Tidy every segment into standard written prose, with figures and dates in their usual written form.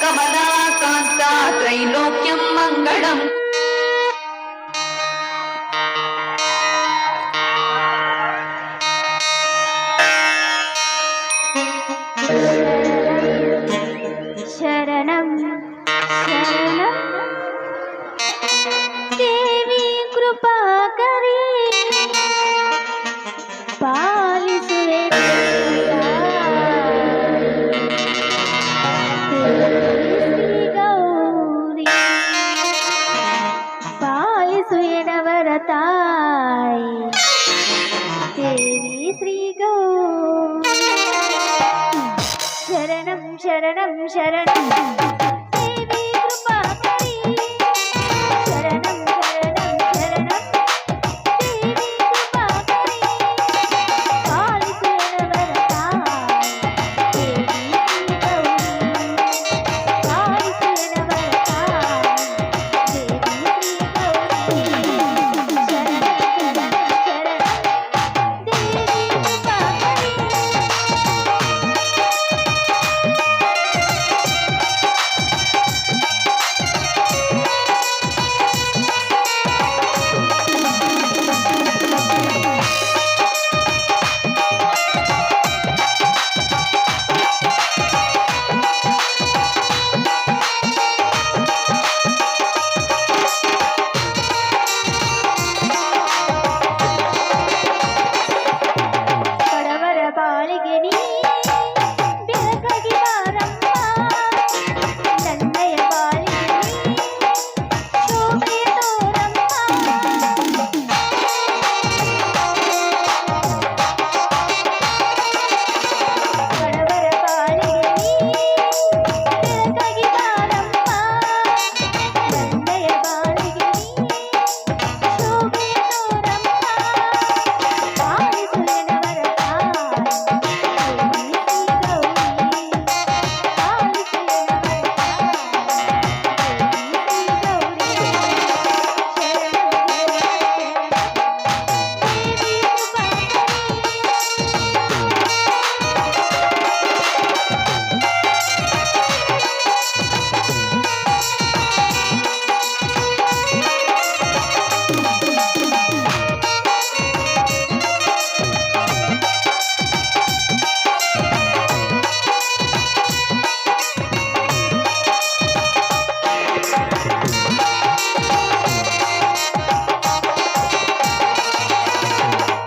कमलाकान्त त्रैलोक्यं मङ्गलम् शरणं शरणं देवी कृपा करी पालिಸುವೆ ಶ್ರೀ ಗೌರಿ ಪಾಲಿಸುವೆ ನವರ ತಾಯಿ ದೇವಿ ಶ್ರೀ ಗೌರಿ शरणं शरणं शरणं देवी कृपा करी शरणं शरणं शरणं देवी कृपा करी पालिಸುವೆ नवरताई देवी श्री गौरी पालिಸುವೆ नवरताई देवी श्री गौरी शरणं शरणं शरणं देवी कृपा करी ಬಡವರ ಬಾಳಿಗೆ ನೀ ಬೆಳಕಾಗಿ ಬಾರಮ್ಮ ನನ್ನಯ ಬಾಳಿಗೆ ನೀ ಶೋಭೆಯ ತೋರಮ್ಮ ಬಡವರ ಬಾಳಿಗೆ ನೀ ಬೆಳಕಾಗಿ ಬಾರಮ್ಮ ನನ್ನಯ ಬಾಳಿಗೆ ನೀ ಶೋಭೆಯ ತೋರಮ್ಮ ಪಾಲಿಸುವೆ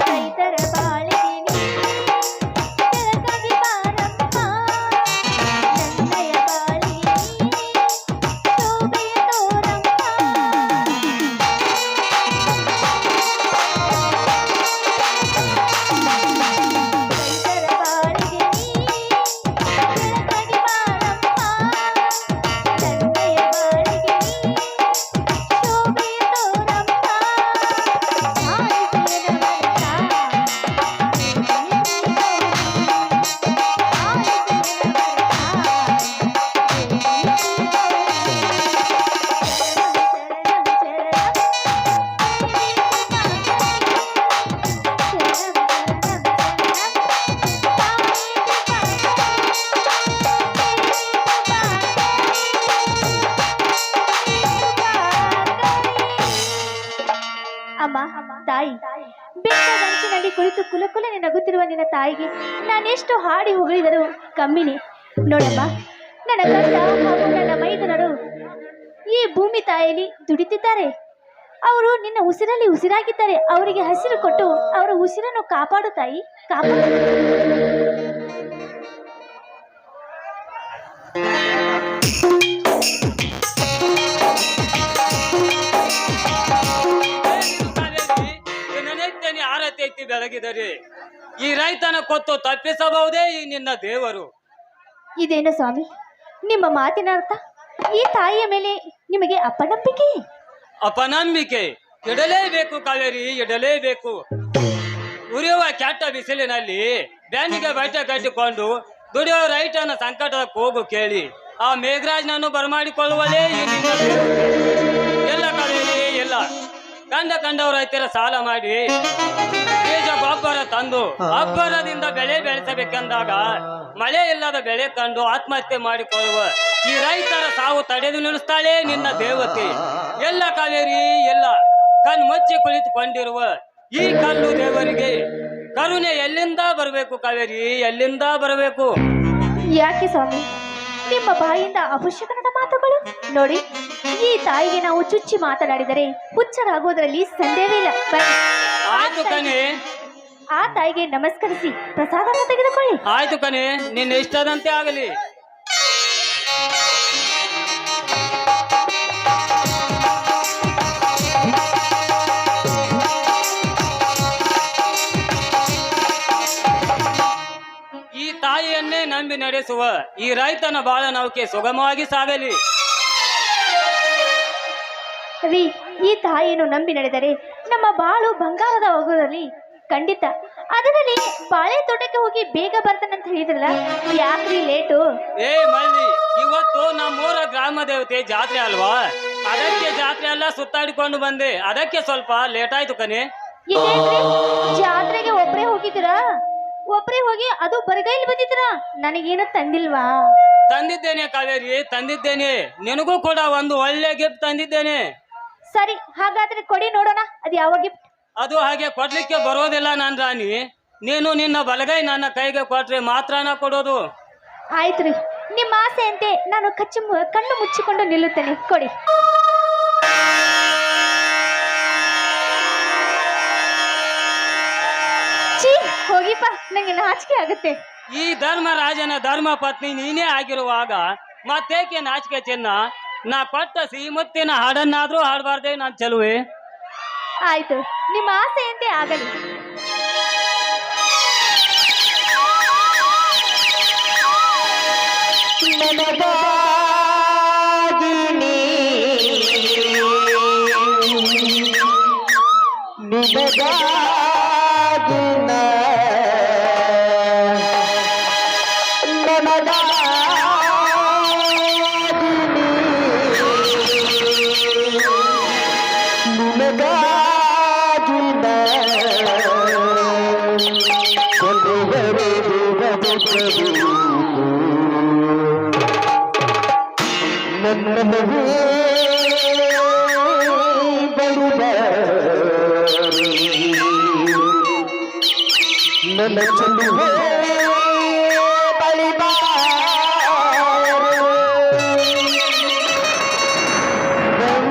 ರೈತರ ಬಾಳಿಗೆ ನೀ ಬೆಳಕಾಗಿ ಬಾರಮ್ಮ ನನ್ನಯ ಬಾಳಿಗೆ ನೀ ಶೋಭೆಯ ತೋರಮ್ಮ ರೈತರ ಬಾಳಿಗೆ ನೀ ಬೆಳಕಾಗಿ ಬಾರಮ್ಮ ನನ್ನಯ ಬಾಳಿಗೆ ನೀ ಶೋಭೆಯ ತೋರಮ್ಮ ಪಾಲಿಸುವೆ ಅಮ್ಮ ತಾಯಿ ಬೆಟ್ಟದಂಚಿನಲ್ಲಿ ಕುಳಿತು ಕುಲಕುಲನೆ ನಗುತ್ತಿರುವ ನಿನ್ನ ತಾಯಿಗೆ ನಾನೆಷ್ಟು ಹಾಡಿ ಹೊಗಳಿದರೂ ಕಮ್ಮಿನೇ. ನೋಡಮ್ಮ, ನನ್ನ ಗಂಡ ಹಾಗೂ ನನ್ನ ಮೈದುನರು ಈ ಭೂಮಿ ತಾಯಿಯಲ್ಲಿ ದುಡಿತಿದ್ದಾರೆ. ಅವರು ನಿನ್ನ ಉಸಿರಲ್ಲಿ ಉಸಿರಾಗಿದ್ದಾರೆ. ಅವರಿಗೆ ಹಸಿರು ಕೊಟ್ಟು ಅವರ ಉಸಿರನ್ನು ಕಾಪಾಡು ತಾಯಿ, ಕಾಪಾಡು. ಆರತಿ ಬೆಳಗಿದರೆ ಈ ರೈತನ ಕೊತ್ತು ತಪ್ಪಿಸಬಹುದೇ ಈ ನಿನ್ನ ದೇವರು? ಇದೇನು ಸ್ವಾಮಿ ನಿಮ್ಮ ಮಾತಿನ ಅರ್ಥ? ಈ ತಾಯಿಯ ಮೇಲೆ ನಿಮಗೆ ಅಪನಂಬಿಕೆ? ಅಪನಂಬಿಕೆ ಇಡಲೇಬೇಕು ಕಾವೇರಿ, ಇಡಲೇಬೇಕು. ಉರಿಯುವ ಕೆಟ್ಟ ಬಿಸಿಲಿನಲ್ಲಿ ಬ್ಯಾನಿಗೆ ಬಟ್ಟೆ ಕಟ್ಟಿಕೊಂಡು ದುಡಿಯುವ ರೈತನ ಸಂಕಟದ ಕೂಗು ಕೇಳಿ ಆ ಮೇಘರಾಜ್ನನ್ನು ಬರಮಾಡಿಕೊಳ್ಳುವಲೇ ಈ ನಿನ್ನ ದೇವರು. ಎಲ್ಲ ಕಾವೇರಿ ಎಲ್ಲ. ಕಂಡವರ ರೈತರ ಸಾಲ ಮಾಡಿ ಬೀಜ ಗೊಬ್ಬರ ತಂದು ಗೊಬ್ಬರದಿಂದ ಬೆಳೆ ಬೆಳೆಸಬೇಕೆಂದಾಗ ಮಳೆ ಇಲ್ಲದ ಬೆಳೆ ಕಂಡು ಆತ್ಮಹತ್ಯೆ ಮಾಡಿಕೊಳ್ಳುವ ಈ ರೈತರ ಸಾವು ತಡೆದು ನಿಲ್ಲಿಸ್ತಾಳೆ ನಿನ್ನ ದೇವತೆ. ಎಲ್ಲ ಕಾವೇರಿ ಎಲ್ಲ ಕಣ್ಮುಚ್ಚಿ ಕುಳಿತುಕೊಂಡಿರುವ ಈ ಕಲ್ಲು ದೇವರಿಗೆ ಕರುಣೆ ಎಲ್ಲಿಂದ ಬರಬೇಕು ಕಾವೇರಿ, ಎಲ್ಲಿಂದ ಬರಬೇಕು? ಯಾಕೆ ಸ್ವಾಮಿ ನಿಮ್ಮ ಬಾಯಿಂದ ಅಪಶಕನದ ಮಾತುಗಳು? ನೋಡಿ, ಈ ತಾಯಿಗೆ ನಾವು ಚುಚ್ಚಿ ಮಾತನಾಡಿದರೆ ಹುಚ್ಚರಾಗುವುದರಲ್ಲಿ ಸಂದೇಹವಿಲ್ಲ. ಬನ್ನಿ. ಆಯ್ತು ಕಣೆ, ಆ ತಾಯಿಗೆ ನಮಸ್ಕರಿಸಿ ಪ್ರಸಾದವನ್ನು ತೆಗೆದುಕೊಳ್ಳಿ. ಆಯ್ತು ಕಣೆ, ನಿನ್ನ ಇಷ್ಟದಂತೆ ಆಗಲಿ. ಈ ತಾಯಿಯನ್ನೇ ನಂಬಿ ನಡೆಸುವ ಈ ರೈತನ ಬಾಳ ನೌಕೆ ಸುಗಮವಾಗಿ ಸಾಗಲಿ. ರೀ, ಈ ತಾಯಿಯನ್ನು ನಂಬಿ ನಡೆದರೆ ನಮ್ಮ ಬಾಳು ಬಂಗಾರದ ಹೋಗೋದಲ್ಲಿ ಖಂಡಿತ. ಅದರಲ್ಲಿ ಬಾಳೆ ತೋಟಕ್ಕೆ ಹೋಗಿ ಬೇಗ ಬರ್ತಾನಂತ ಹೇಳಿದ್ರಲ್ಲ, ಯಾಕ್ರಿ ಲೇಟು? ಏ ಮಳ್ಳಿ, ಇವತ್ತು ನಮ್ಮೂರ ಗ್ರಾಮ ದೇವತೆ ಜಾತ್ರೆ ಅಲ್ವಾ, ಅದಕ್ಕೆ ಜಾತ್ರೆ ಎಲ್ಲ ಸುತ್ತಾಡಿಕೊಂಡು ಬಂದೆ, ಅದಕ್ಕೆ ಸ್ವಲ್ಪ ಲೇಟ್ ಆಯ್ತು ಕಣೆ. ಇದೇನ್ರಿ, ಜಾತ್ರೆಗೆ ಒಬ್ಬರೇ ಹೋಗಿದ್ದೀರಾ? ಒಬ್ಬರೇ ಹೋಗಿ ಅದು ಬರಿಗೈಲಿ ಬಂದಿದ್ದೀರಾ? ನನಗೇನು ತಂದಿಲ್ವಾ? ತಂದಿದ್ದೇನೆ ಕಾವೇರಿ, ತಂದಿದ್ದೇನೆ. ನಿನಗೂ ಕೂಡ ಒಂದು ಒಳ್ಳೆ ಗಿಫ್ಟ್ ತಂದಿದ್ದೇನೆ. ಸರಿ, ಹಾಗಾದ್ರೆ ಕೊಡಿ ನೋಡೋಣ, ಅದು ಯಾವ ಗಿಫ್ಟ್? ಅದು ಹಾಗೆ ಕೊಡ್ಲಿಕ್ಕೆ ಬರೋದಿಲ್ಲ ನಾನ್ ರಾಣಿ. ನೀನು ನಿನ್ನ ಬಲಗೈ ನನ್ನ ಕೈಗೆ ಕೊಟ್ರೆ ಮಾತ್ರ ನಾ ಕೊಡೋದು. ಆಯ್ತು ರೀ, ನಿಮ್ಮ ಆಸೆಯಂತೆ ನಾನು ಕಣ್ಣು ಮುಚ್ಚಿಕೊಂಡು ನಿಲ್ಲುತ್ತೇನೆ, ಕೊಡಿ. ಛೀ, ಹೋಗಿಪ್ಪ, ನಂಗೆ ನಾಚಿಕೆ ಆಗುತ್ತೆ. ಈ ಧರ್ಮರಾಜನ ಧರ್ಮ ಪತ್ನಿ ನೀನೇ ಆಗಿರುವಾಗ ಮತ್ತೇಕೆ ನಾಚಿಕೆ ಚಿನ್ನ? ನಾ ಕೊಟ್ಟ ಶ್ರೀಮುತ್ತಿನ ಹಾಡನ್ನಾದ್ರೂ ಹಾಡಬಾರ್ದೆ ನಾನ್ ಚೆಲುವೆ? ಆಯ್ತು, ನಿಮ್ಮ ಆಸೆಯಂತೆ ಆಗಲಿ. ನನ್ನ ಚೆಲುವೆ ಬಳಿಬಾರು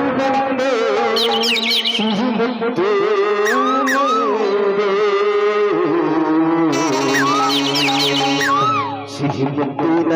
ಬಂದೆ ಸಿಹಿಮುತ್ತು ಸಿಹಿಮುತ್ತಿನ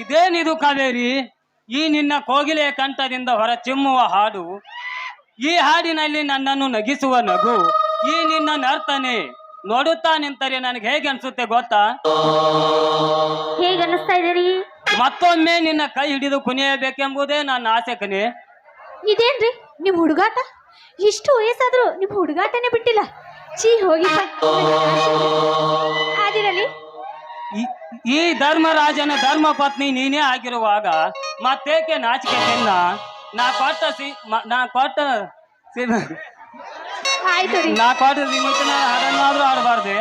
ಇದೇನಿದು ಕಾವೇರಿ, ಈ ನಿನ್ನ ಕೋಗಿಲೆಯ ಕಂಠದಿಂದ ಹೊರ ಚಿಮ್ಮುವ ಹಾಡು, ಈ ಹಾಡಿನಲ್ಲಿ ನನ್ನನ್ನು ನಗಿಸುವ ನಗು, ಈ ನಿನ್ನ ನರ್ತನೆ ನೋಡುತ್ತಾ ನಿಂತರೆ ನನಗೆ ಹೇಗೆ ಅನ್ಸುತ್ತೆ ಗೊತ್ತಾ? ಹೇಗೆ ಅನಿಸ್ತಾ ಇದೀರಿ? ಮತ್ತೊಮ್ಮೆ ನಿನ್ನ ಕೈ ಹಿಡಿದು ಕುಣಿಯಬೇಕೆಂಬುದೇ ನನ್ನ ಆಸೆ ಕಣೆ. ಇದೇನ್ರಿ ನಿಮ್ ಹುಡುಗಾಟ? ಇಷ್ಟು ವಯಸ್ಸಾದ್ರೂ ನಿಮ್ ಹುಡುಗಾಟನೇ ಬಿಟ್ಟಿಲ್ಲ. ಚೀ ಹೋಗಿ ಆದಿರಲಿ. ಈ ಧರ್ಮರಾಜನ ಧರ್ಮ ಪತ್ನಿ ನೀನೇ ಆಗಿರುವಾಗ ಮತ್ತೇಕೆ ನಾಚಿಕೆ ನಿನ್ನ? ನಾ ಕೊಟ್ಟ ಆಯ್ತು ರೀ. ನಾ ಕೊಟ್ಟ ಸಿಮಿತನ ಹಾಡನ್ನಾದ್ರೂ ಆಡಬಾರ್ದೆ.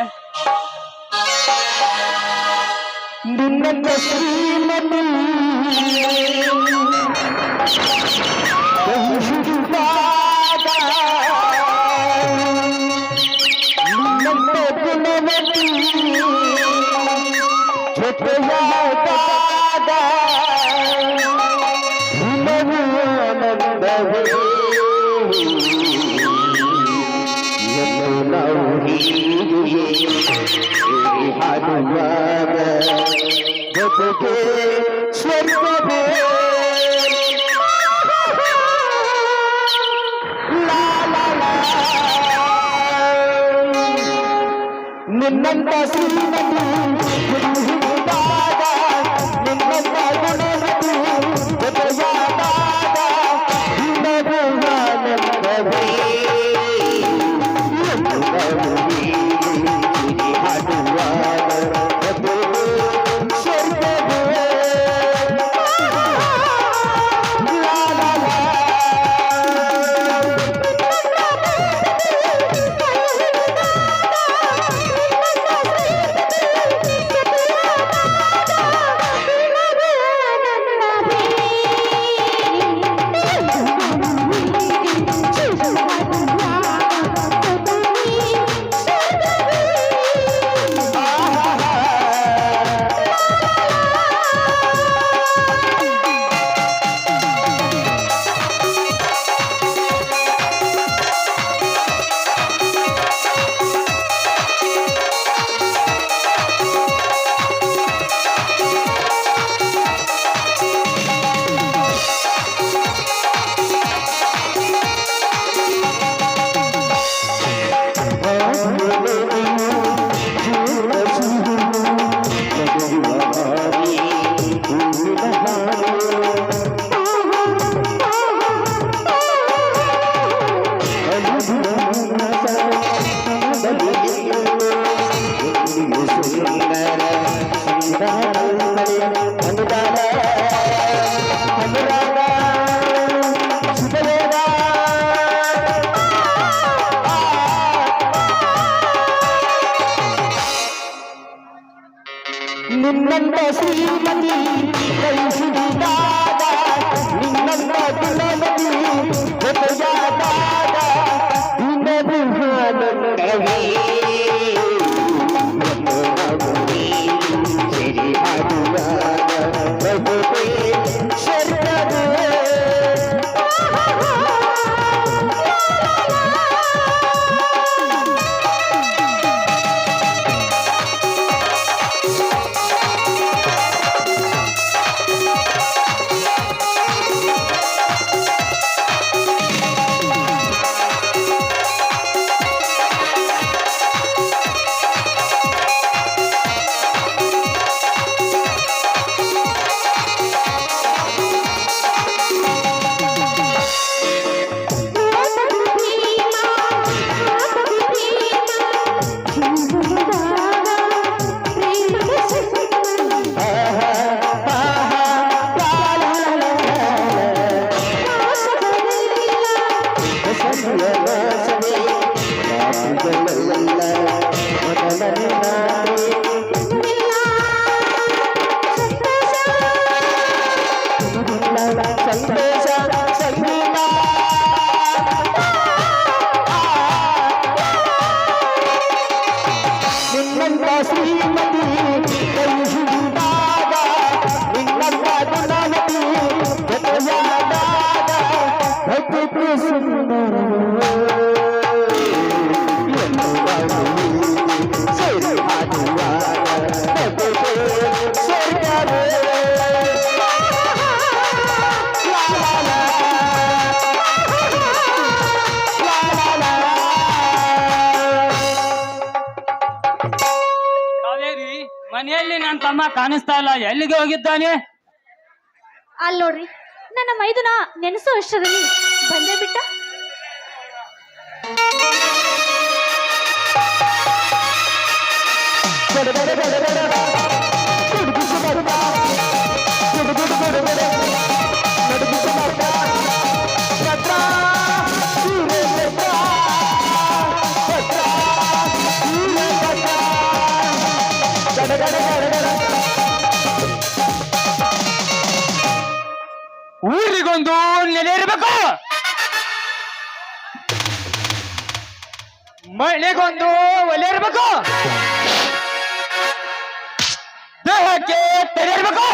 ಛತ್ರಯ ಹಾಡುವಾಗ ಜೊತೆಗೆ ಸ್ವರ್ಗವೇ ಲಾ ಲಾ ಲಾ. ನಿನ್ನಂತ ಶ್ರೀಮತಿ ಹುಡುಕಾದ ನಿನ್ನಂತ ಗುಣಮತಿ ಜೊತೆಯಾದಾಗ ಇನ್ನೊಬ್ಬ ಆನಂದವೇ ನಿನ್ನಂತ ಶ್ರೀಮತಿ ಕೈಹಿಡಿದಾಗ ನಿನ್ನಂತ ಗುಣಮತಿ ಜೊತೆಯಾದಾಗ ಇನ್ನೊಬ್ಬ ಆನಂದವೇ ಸಿರಿ ಹಾಡುವಾಗ ಜೊತೆಗೆ ಸ್ವರ್ಗವೇ. ಶ್ರೀಮತಿ ಕೈಹಿಡಿದಾಗ ನಿನ್ನಂತ ಗುಣಮತಿ ಜೊತೆಯಾದಾಗ ಅತಿ ಸುಂದರ ಸರಿ ಹಾಡುವಾಗ ಸ್ವರ್ಗವೇ. ಕಾವೇರಿ, ಮನೆಯಲ್ಲಿ ನನ್ನ ತಮ್ಮ ಕಾಣಿಸ್ತಾ ಇಲ್ಲ, ಎಲ್ಲಿಗೆ ಹೋಗಿದ್ದಾನೆ? ಅಲ್ಲಿ ನೋಡ್ರಿ, ನನ್ನ ಮೈದುನ ನೆನೆಸೋ ಅಷ್ಟರಲ್ಲಿ ಬಂದೇ ಬಿಟ್ಟ. ಊರಿಗೊಂದು ನೆಲೆ ಇರಬೇಕು, ಮಳೆಗೊಂದು ಒಲೆ ಇರಬೇಕು, ದೇಹಕ್ಕೆ ತೆರೆ ಇರಬೇಕು.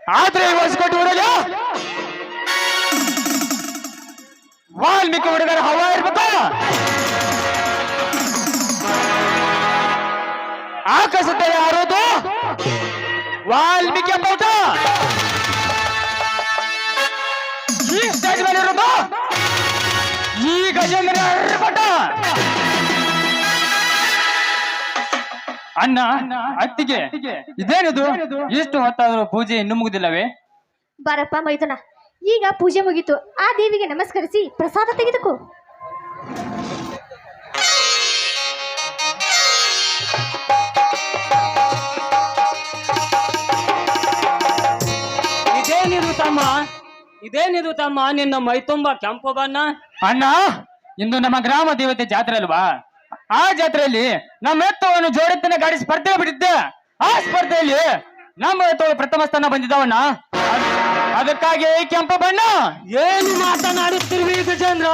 ಆದ್ರೆ ಹೊಸಕೋಟೆ ಊರಲ್ಲಿ ವಾಲ್ಮೀಕಿ ಹುಡುಗರ ಹವಾ ಇರ್ಬೇಕು. ಆಕಾಶದಲ್ಲಿ ಹಾರೋದು ವಾಲ್ಮೀಕಿ ಎಂಬ ಈ ಸ್ಟೇಜ್ ಮೇಲೆ ಇರೋದು ಈ ಗಜೇಂದ್ರ ಪಟ. ಅಣ್ಣ ಅತ್ತಿಗೆ ಇದೇನಿದು? ಇಷ್ಟು ಹೊತ್ತಾದರೂ ಪೂಜೆ ಇನ್ನೂ ಮುಗಿದಿಲ್ಲವೇ? ಬಾರಪ್ಪ ಮೈದುನ, ಈಗ ಪೂಜೆ ಮುಗೀತು. ಆ ದೇವಿಗೆ ನಮಸ್ಕರಿಸಿ ಪ್ರಸಾದ ತೆಗೆದುಕೋ. ಇದೇನಿದು ತಮ್ಮ ನಿನ್ನ ಮೈ ತುಂಬಾ ಕೆಂಪು ಬಣ್ಣ? ಅಣ್ಣ, ಇಂದು ನಮ್ಮ ಗ್ರಾಮ ದೇವತೆ ಜಾತ್ರೆ ಅಲ್ವಾ? ಆ ಜಾತ್ರೆಯಲ್ಲಿ ನಮ್ಮ ಎತ್ತುವನ್ನು ಜೋಡೆತ್ತಿನ ಗಾಡಿ ಸ್ಪರ್ಧೆ ಬಿಟ್ಟಿದ್ದೆ. ಆ ಸ್ಪರ್ಧೆಯಲ್ಲಿ ನಮ್ಮ ಎತ್ತುಗಳು ಪ್ರಥಮ ಸ್ಥಾನ ಬಂದಿದ್ದವಣ್ಣ. ಅದಕ್ಕಾಗಿ ಈ ಕೆಂಪು ಬಣ್ಣ. ಏನು ಮಾತನಾಡುತ್ತಿರುವಿ ಗಜೇಂದ್ರ?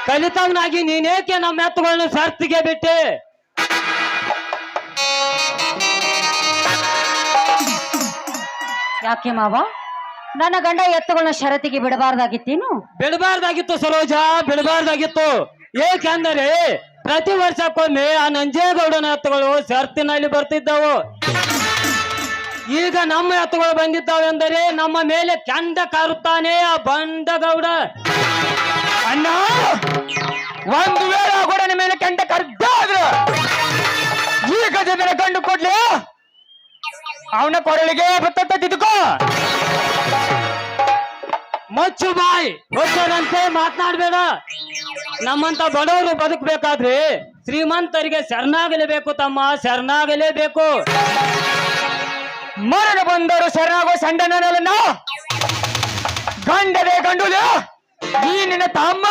ಕಲಿತವನಾಗಿ ನೀನೇಕೆ ನಮ್ಮ ಎತ್ತುಗಳನ್ನು ಸರ್ತಿಗೆ ಬಿಟ್ಟೆ? ಯಾಕೆ ಮಾವ, ನನ್ನ ಗಂಡ ಎತ್ತುಗಳನ್ನ ಷರತ್ತಿಗೆ ಬಿಡಬಾರ್ದಾಗಿತ್ತೇನು? ಬಿಡಬಾರ್ದಾಗಿತ್ತು ಸರೋಜ, ಬಿಡಬಾರ್ದಾಗಿತ್ತು. ಏಕೆಂದರೆ ಪ್ರತಿ ವರ್ಷಕ್ಕೊಮ್ಮೆ ಆ ನಂಜೇಗೌಡನ ಎತ್ತುಗಳು ಷರತ್ತಿನಲ್ಲಿ ಬರ್ತಿದ್ದವು. ಈಗ ನಮ್ಮ ಎತ್ತುಗಳು ಬಂದಿದ್ದಾವೆಂದರೆ ನಮ್ಮ ಮೇಲೆ ಕೆಂಡ ಕಾರುತ್ತಾನೆ ಆ ಬಂಡಗೌಡ. ಅಣ್ಣ, ಒಂದು ವೇಳೆ ಆ ಗೋಡನ ಮೇಲೆ ಕೆಂಡ ಕರ್ದಾದ್ರೆ ಈ ಗಜೇಂದ್ರ ಕಂಡು ಕೊಡ್ಲಿ ಅವನ ಕೊರಳಿಗೆ ಬತ್ತ ತಿದ್ದುಕೋ. ಮಚ್ಚು ಬಾಯ್ ಹೊಸರಂತೆ ಮಾತನಾಡಬೇಡ. ನಮ್ಮಂತ ಬಡವರು ಬದುಕಬೇಕಾದ್ರೆ ಶ್ರೀಮಂತರಿಗೆ ಶರಣಾಗಲೇಬೇಕು ತಮ್ಮ, ಶರಣಾಗಲೇಬೇಕು. ಮರಣ ಬಂದರು ಶರಣಾಗೋ ಸಂಡನಲ್ಲ. ಗಂಡದೇ ಗಂಡುಲ ಈ ನಿನ್ನ ತಮ್ಮ.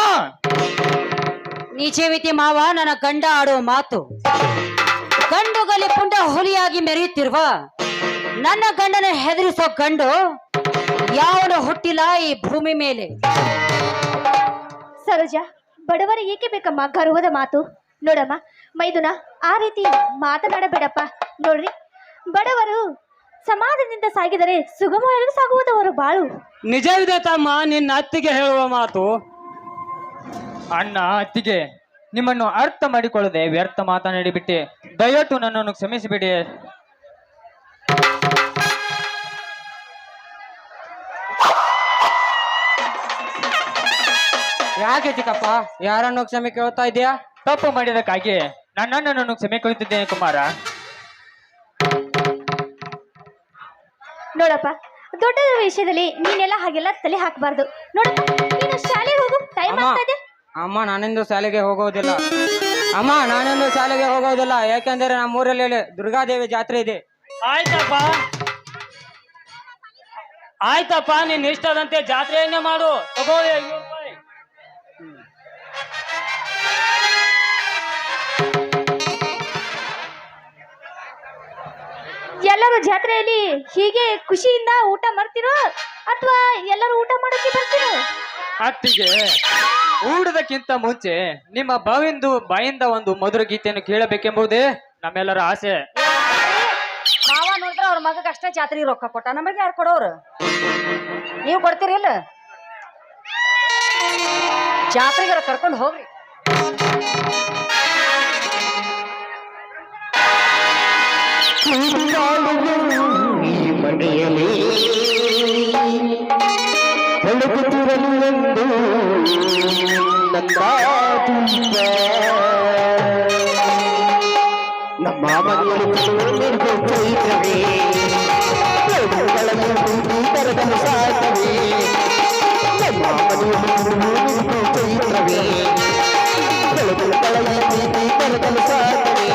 ನೀಚೇವಿತಿ ಮಾವ, ನನ್ನ ಗಂಡ ಆಡುವ ಮಾತು. ಗಂಡುಗಲಿ ಪುಂಡ ಹುಲಿಯಾಗಿ ಮೆರೆಯುತ್ತಿರುವ ನನ್ನ ಗಂಡನ ಹೆದರಿಸೋ ಗಂಡು ಯಾವನು ಹುಟ್ಟಿಲ್ಲ ಈ ಭೂಮಿ ಮೇಲೆ. ಸರೋಜ, ಬಡವರಿಗೆ ಏಕೆ ಬೇಕಮ್ಮ ಗರ್ವದ ಮಾತು? ನೋಡಮ್ಮ ಮೈದುನ, ಆ ರೀತಿ ಮಾತನಾಡಬೇಡಪ್ಪ. ನೋಡ್ರಿ, ಬಡವರು ಸಮಾಧಾನದಿಂದ ಸಾಗಿದರೆ ಸುಗಮವಾಗಿ ಸಾಗುವುದವರು ಬಾಳು. ನಿಜವಿದೆ ತಮ್ಮ ನಿನ್ನ ಅತ್ತಿಗೆ ಹೇಳುವ ಮಾತು. ಅಣ್ಣ, ಅತ್ತಿಗೆ ನಿಮ್ಮನ್ನು ಅರ್ಥ ಮಾಡಿಕೊಳ್ಳದೆ ವ್ಯರ್ಥ ಮಾತನಾಡಿಬಿಟ್ಟೆ. ದಯವಿಟ್ಟು ನನ್ನನ್ನು ಕ್ಷಮಿಸಿಬಿಡಿ. ಯಾಕೆ ಚಿಕ್ಕಪ್ಪ ಯಾರನ್ನು ಕ್ಷಮೆ ಕೇಳ್ತಾ ಇದೆಯಾ? ತಪ್ಪು ಮಾಡಿದಕ್ಕಾಗಿ ನನ್ನನ್ನು ಕ್ಷಮೆ ಕೇಳುತ್ತಿದ್ದೇನೆ ಕುಮಾರ. ನೋಡಪ್ಪ, ದೊಡ್ಡದ ವಿಷಯದಲ್ಲಿ ನೀನೆಲ್ಲ ಹಾಗೆಲ್ಲ ತಲೆ ಹಾಕಬಾರ್ದು. ನೋಡಪ್ಪ, ನೀನು ಶಾಲೆಗೆ ಹೋಗು, ಟೈಮ್ ಆಗ್ತಾ ಇದೆ. ಅಮ್ಮ, ನಾನೆಂದು ಶಾಲೆಗೆ ಹೋಗೋದಿಲ್ಲ. ಅಮ್ಮ, ನಾನೆಂದು ಶಾಲೆಗೆ ಹೋಗೋದಿಲ್ಲ. ಯಾಕೆಂದರೆ ನಮ್ಮೂರಲ್ಲಿ ದುರ್ಗಾದೇವಿ ಜಾತ್ರೆ ಇದೆ. ಆಯ್ತಪ್ಪ, ಆಯ್ತಪ್ಪ, ನಿನ್ನ ಇಷ್ಟದಂತೆ ಜಾತ್ರೆಯನ್ನೇ ಮಾಡು. ತಗೋ 500 ರೂಪಾಯಿ. ಎಲ್ಲರೂ ಜಾತ್ರೆಯಲ್ಲಿ ಹೀಗೆ ಖುಷಿಯಿಂದ ಊಟ ಮಾಡ್ತಿರೋ ಅಥವಾ ಎಲ್ಲರೂ ಊಟ ಮಾಡೋಕೆ ಬರ್ತಿರೋ? ಅತ್ತಿಗೆ, ಊಟದಕ್ಕಿಂತ ಮುಂಚೆ ನಿಮ್ಮ ಬಾಯಿಂದ ಒಂದು ಮಧುರ ಗೀತೆಯನ್ನು ಕೇಳಬೇಕೆಂಬುದೇ ನಮ್ಮೆಲ್ಲರ ಆಸೆ. ಮಾವ ನೋಡಿದ್ರೆ ಅವ್ರ ಮಗಕ್ಕೆ ಅಷ್ಟೇ ಜಾತ್ರೆಗೆ ರೊಕ್ಕ ಕೊಟ್ಟ, ನಮಗೆ ಯಾರು ಕೊಡೋರು? ನೀವು ಕೊಡ್ತೀರಿಲ್ಲ? ಜಾತ್ರೆಗೆ ಕರ್ಕೊಂಡು ಹೋಗ್ರಿ. ಈ ಮನೆಯಲ್ಲಿ ಬೆಳಗುತ್ತಿರಲು ಎಂದು ನಮ್ಮ ಮನೆಯಲ್ಲಿ ಚೈತ್ರವೇ ತರದಲು ಸಾಕವೇ. ನಮ್ಮ ಮನೆಯಲ್ಲಿ ಚೈತ್ರವೇ ತರದಲು ಸಾಕವೇ.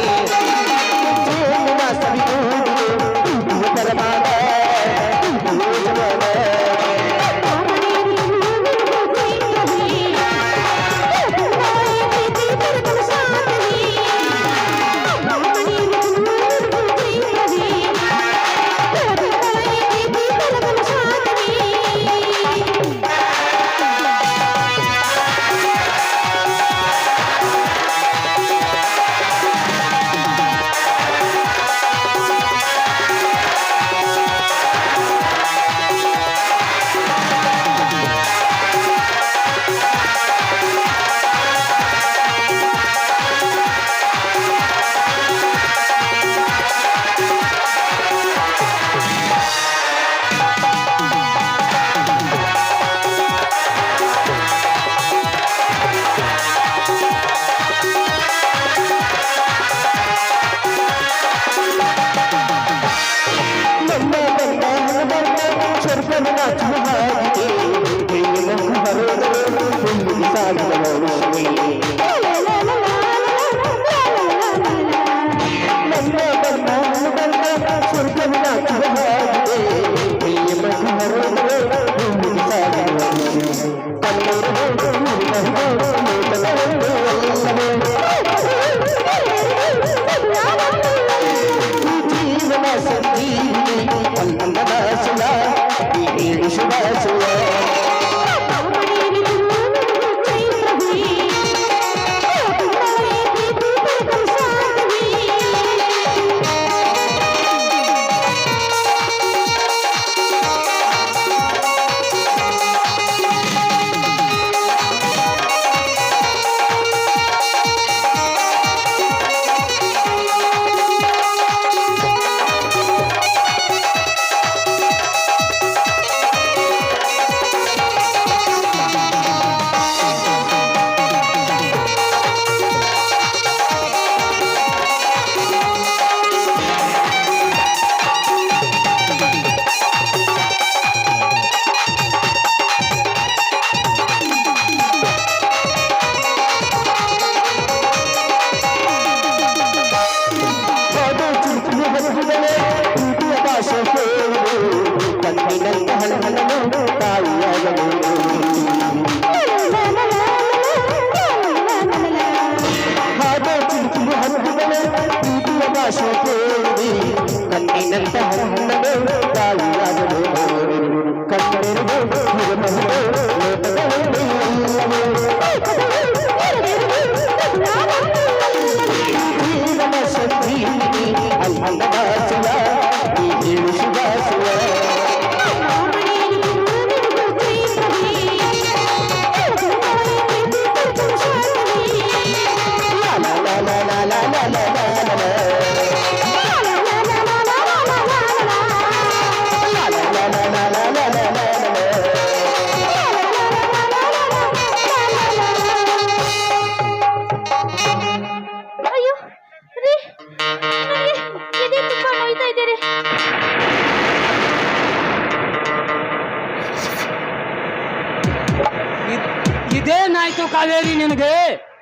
ಏನಾಯ್ತು ಕಾವೇರಿ ನಿನಗೆ?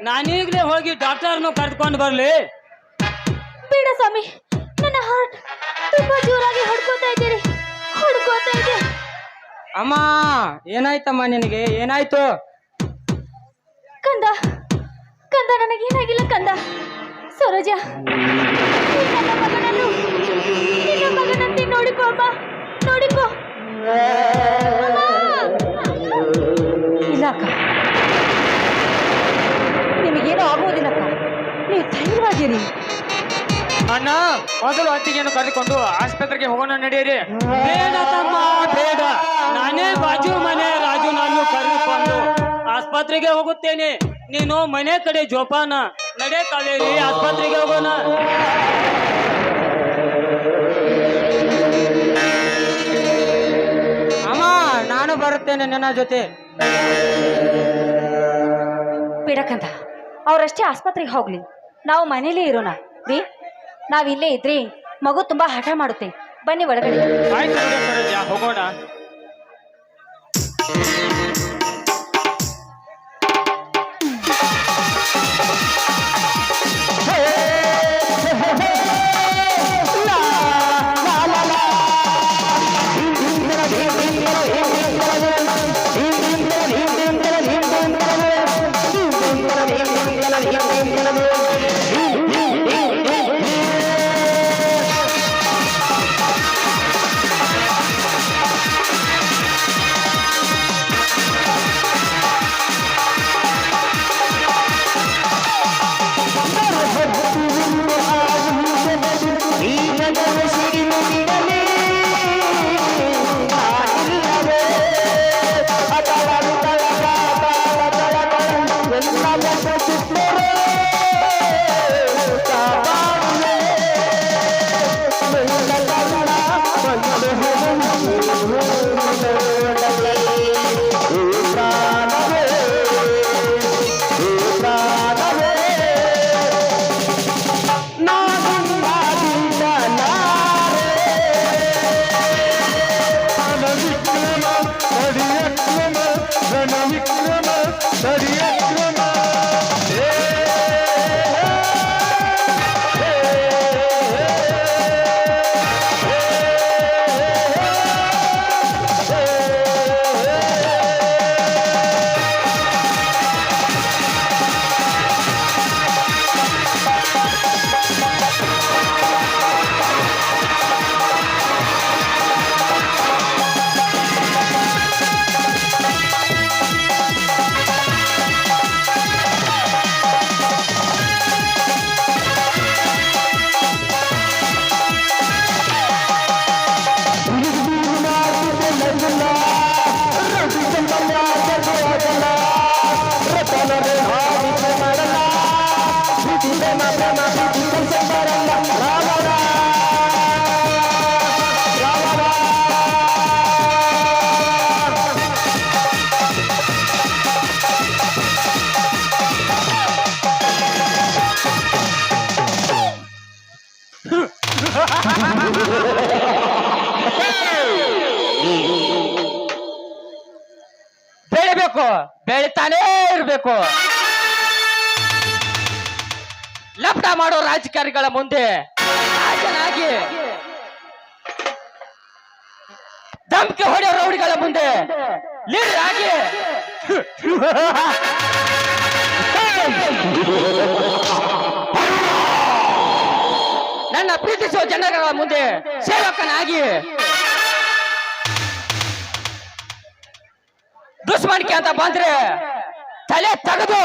ನಾನೀಗ್ಲೇ ಹೋಗಿ ಡಾಕ್ಟರ್ನು ಕರೆದುಕೊಂಡು ಬರ್ಲಿ? ಬೇಡ ಸ್ವಾಮಿ, ನನ್ನ ಹಾರ್ಟ್ ತುಂಬಾ ಜೋರಾಗಿ ಹೊಡ್ಕೋತಾ ಇದ್ದೀರಿ, ಹೊಡ್ಕೋತಾ ಇದೆ. ಅಮ್ಮ ಏನಾಯ್ತಮ್ಮ ನಿನಗೆ? ಏನಾಯ್ತು? ಕಂದ ಕಂದ, ನನಗೇನಾಗಿಲ್ಲ ಕಂದ. ಸರೋಜ, ನನ್ನ ಮಗನನ್ನು ನಿನ್ನ ಮಗನಂತೆ ನೋಡಿಕೋ ಅಮ್ಮ, ನೋಡಿಕೋ. ಇಲ್ಲ ಅಕ್ಕ, ನಿಮಗೇನೋ ಆಗುವುದಿಲ್ಲಕ್ಕ, ನೀವು ಧೈರ್ಯವಾಗಿರಿ. ಅಣ್ಣ ಮೊದಲು ಅತ್ತಿಗೆಯನ್ನು ಕರೆದುಕೊಂಡು ಆಸ್ಪತ್ರೆಗೆ ಹೋಗೋಣ, ನಡೆಯಿರಿ. ಬೇಡ ತಮ್ಮ, ಬೇಡ. ನಾನೇ ಬಾಜು ಮನೆ ರಾಜು ನಾನು ಕರೆದುಕೊಂಡು ಆಸ್ಪತ್ರೆಗೆ ಹೋಗುತ್ತೇನೆ. ನೀನು ಮನೆ ಕಡೆ ಜೋಪಾನ. ನಡೆ ಕಾವೇರಿ, ಆಸ್ಪತ್ರೆಗೆ ಹೋಗೋಣ. ಅಮ್ಮ ನಾನು ಬರುತ್ತೇನೆ ನಿನ್ನ ಜೊತೆ. ಬಿಡಕ್ಕಂತ, ಅವರಷ್ಟೇ ಆಸ್ಪತ್ರೆಗೆ ಹೋಗ್ಲಿ, ನಾವು ಮನೇಲೇ ಇರೋಣ ರೀ. ನಾವಿಲ್ಲೇ ಇದ್ರಿ ಮಗು ತುಂಬಾ ಹಠ ಮಾಡುತ್ತೆ. ಬನ್ನಿ ಒಳಗಡೆ. ಆಯ್ತು ಬಿಡು ಸರೋಜ, ಹೋಗೋಣ. ಬೆಳಿಬೇಕು, ಬೆಳಿತಾನೇ ಇರ್ಬೇಕು. ಲಪಟ ಮಾಡೋ ರಾಜಕಾರಣಿಗಳ ಮುಂದೆ ರಾಜನಾಗಿ, ಧಮ್ಕಿ ಹೊಡೆಯೋ ರೌಡಿಗಳ ಮುಂದೆ ಲೀಡರ್ ಆಗಿ, ನನ್ನ ಪ್ರೀತಿಸುವ ಜನಗಳ ಮುಂದೆ ಸೇವಕನಾಗಿ, ದುಶ್ಮನಿಕೆ ಅಂತ ಬಂದ್ರೆ ತಲೆ ತೆಗೆದು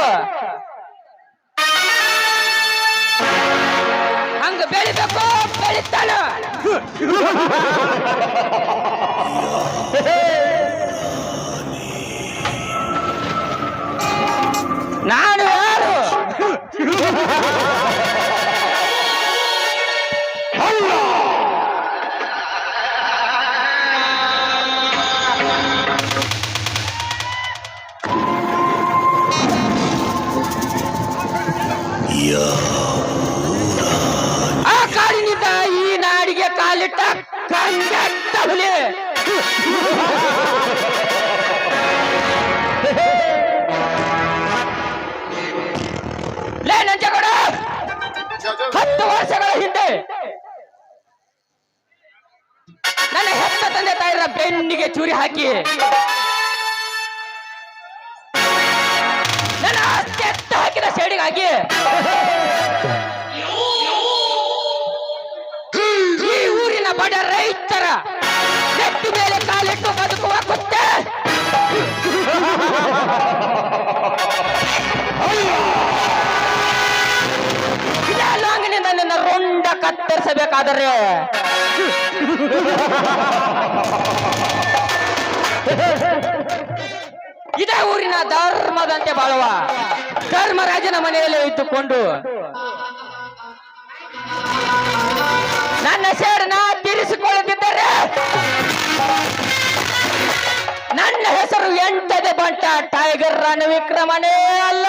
ಹಂಗ ಬೆಳಿಬೇಕು, ಬೆಳಿತಾನ. ನಾನು ಯಾರು? ಆ ಕಾಡಿನಿಂದ ಈ ನಾಡಿಗೆ ಕಾಲಿಟ್ಟ ಕಂಗೆಟ್ಟ ಹುಲಿ. 10 ವರ್ಷಗಳ ಹಿಂದೆ ನನ್ನ ಹೆತ್ತ ತಂದೆ ತಾಯಿರ ಬೆನ್ನಿಗೆ ಚೂರಿ ಹಾಕಿ ನನ್ನ ಆಸ್ತಿ ಎತ್ತ ಹಾಕಿದ ಸೇಡಿಗಾಗಿ ಈ ಊರಿನ ಬಡ ರೈತರ ನೆಟ್ಟಿ ಮೇಲೆ ಕಾಲಿಟ್ಟು ಬದುಕುವ ಕುತ್ತೆ ಲಾಂಗಿನಿಂದ ನಿನ್ನ ರುಂಡ ಕತ್ತರಿಸಬೇಕಾದರೆ ಇದೇ ಊರಿನ ಧರ್ಮದಂತೆ ಬಾಳುವ ಧರ್ಮರಾಜನ ಮನೆಯಲ್ಲಿ ಇಟ್ಟುಕೊಂಡು ನನ್ನ ಸೇಡನ್ನ ತೀರಿಸಿಕೊಳ್ಳುತ್ತಿದ್ದರೆ ನನ್ನ ಹೆಸರು ಎಂಟದೆ ಬಂಟ ಟೈಗರ್ ರಣವಿಕ್ರಮನೇ ಅಲ್ಲ.